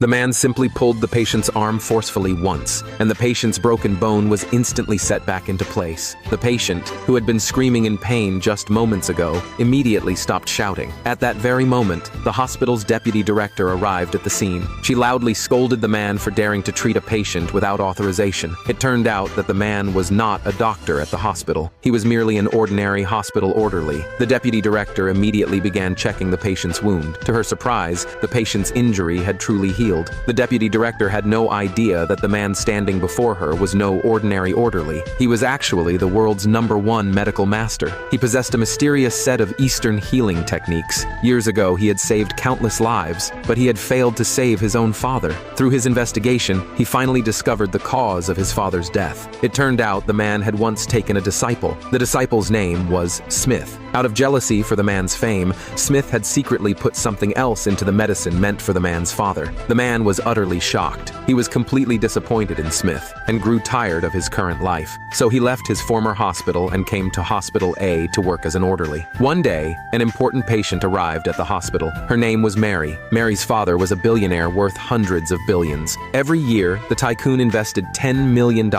The man simply pulled the patient's arm forcefully once, and the patient's broken bone was instantly set back into place. The patient, who had been screaming in pain just moments ago, immediately stopped shouting. At that very moment, the hospital's deputy director arrived at the scene. She loudly scolded the man for daring to treat a patient without authorization. It turned out that the man was not a doctor at the hospital. He was merely an ordinary hospital orderly. The deputy director immediately began checking the patient's wound. To her surprise, the patient's injury had truly healed. The deputy director had no idea that the man standing before her was no ordinary orderly. He was actually the world's #1 medical master. He possessed a mysterious set of Eastern healing techniques. Years ago, he had saved countless lives, but he had failed to save his own father. Through his investigation, he finally discovered the cause of his father's death. It turned out the man had once taken a disciple. The disciple's name was Smith. Out of jealousy for the man's fame, Smith had secretly put something else into the medicine meant for the man's father. The man was utterly shocked. He was completely disappointed in Smith and grew tired of his current life. So he left his former hospital and came to Hospital A to work as an orderly. One day, an important patient arrived at the hospital. Her name was Mary. Mary's father was a billionaire worth hundreds of billions. Every year, the tycoon invested $10 million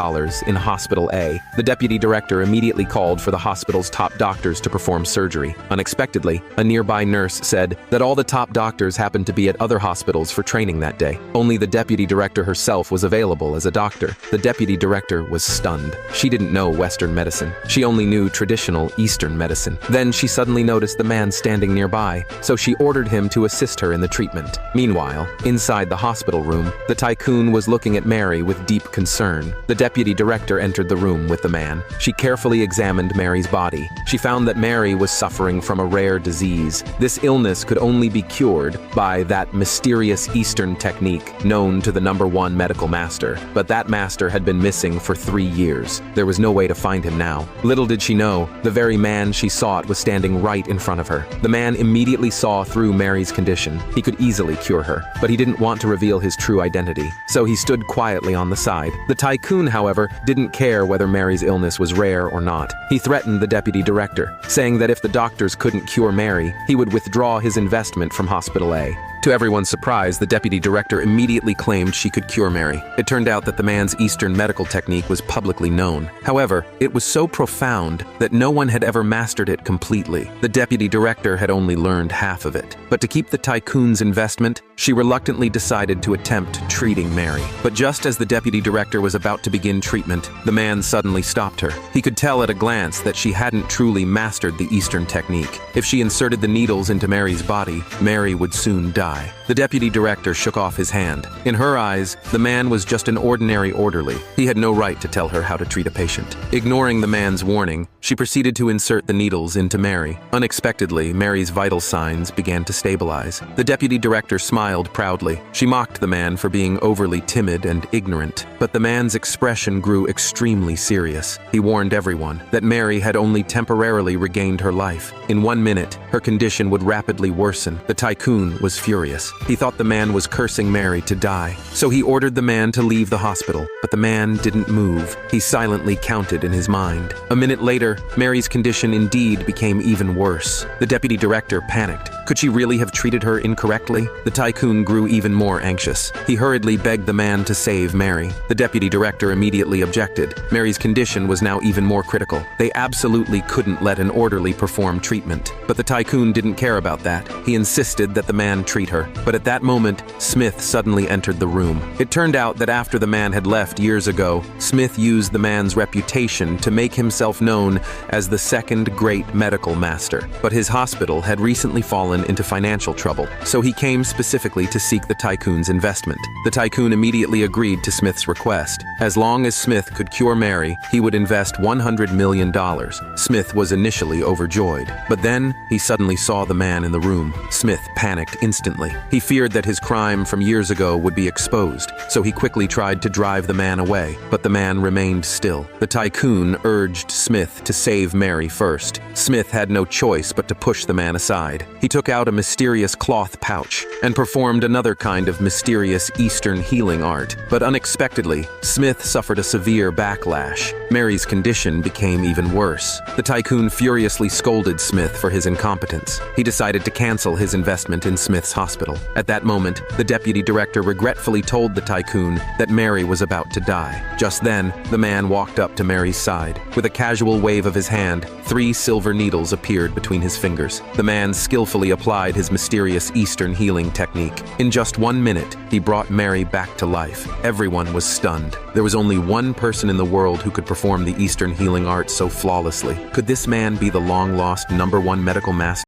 in Hospital A. The deputy director immediately called for the hospital's top doctors to perform surgery. Unexpectedly, a nearby nurse said that all the top doctors happened to be at other hospitals for training that day. Only the deputy director herself was available as a doctor. The deputy director was stunned. She didn't know Western medicine. She only knew traditional Eastern medicine. Then she suddenly noticed the man standing nearby, so she ordered him to assist her in the treatment. Meanwhile, inside the hospital room, the tycoon was looking at Mary with deep concern. The deputy director entered the room with the man. She carefully examined Mary's body. She found that Mary was suffering from a rare disease. This illness could only be cured by that mysterious Eastern technique known to the #1 medical master. But that master had been missing for 3 years. There was no way to find him now. Little did she know, the very man she sought was standing right in front of her. The man immediately saw through Mary's condition. He could easily cure her, but he didn't want to reveal his true identity. So he stood quietly on the side. The tycoon, however, didn't care whether Mary's illness was rare or not. He threatened the deputy director, saying that if the doctors couldn't cure Mary, he would withdraw his investment from Hospital A. To everyone's surprise, the deputy director immediately claimed she could cure Mary. It turned out that the man's Eastern medical technique was publicly known. However, it was so profound that no one had ever mastered it completely. The deputy director had only learned half of it. But to keep the tycoon's investment, she reluctantly decided to attempt treating Mary. But just as the deputy director was about to begin treatment, the man suddenly stopped her. He could tell at a glance that she hadn't truly mastered the Eastern technique. If she inserted the needles into Mary's body, Mary would soon die. The deputy director shook off his hand. In her eyes, the man was just an ordinary orderly. He had no right to tell her how to treat a patient. Ignoring the man's warning, she proceeded to insert the needles into Mary. Unexpectedly, Mary's vital signs began to stabilize. The deputy director smiled proudly. She mocked the man for being overly timid and ignorant, but the man's expression grew extremely serious. He warned everyone that Mary had only temporarily regained her life. In 1 minute, her condition would rapidly worsen. The tycoon was furious. He thought the man was cursing Mary to die, so he ordered the man to leave the hospital, but the man didn't move. He silently counted in his mind. A minute later, Mary's condition indeed became even worse. The deputy director panicked. Could she really have treated her incorrectly? The tycoon grew even more anxious. He hurriedly begged the man to save Mary. The deputy director immediately objected. Mary's condition was now even more critical. They absolutely couldn't let an orderly perform treatment. But the tycoon didn't care about that. He insisted that the man treat her. But at that moment, Smith suddenly entered the room. It turned out that after the man had left years ago, Smith used the man's reputation to make himself known as the second great medical master. But his hospital had recently fallen into financial trouble, so he came specifically to seek the tycoon's investment. The tycoon immediately agreed to Smith's request. As long as Smith could cure Mary, he would invest $100 million. Smith was initially overjoyed, but then he suddenly saw the man in the room. Smith panicked instantly. He feared that his crime from years ago would be exposed, so he quickly tried to drive the man away, but the man remained still. The tycoon urged Smith to save Mary first. Smith had no choice but to push the man aside. He took took out a mysterious cloth pouch and performed another kind of mysterious Eastern healing art. But unexpectedly, Smith suffered a severe backlash. Mary's condition became even worse. The tycoon furiously scolded Smith for his incompetence. He decided to cancel his investment in Smith's hospital. At that moment, the deputy director regretfully told the tycoon that Mary was about to die. Just then, the man walked up to Mary's side. With a casual wave of his hand, 3 silver needles appeared between his fingers. The man skillfully applied his mysterious Eastern healing technique. In just 1 minute, he brought Mary back to life. Everyone was stunned. There was only one person in the world who could perform the Eastern healing art so flawlessly. Could this man be the long-lost #1 medical master?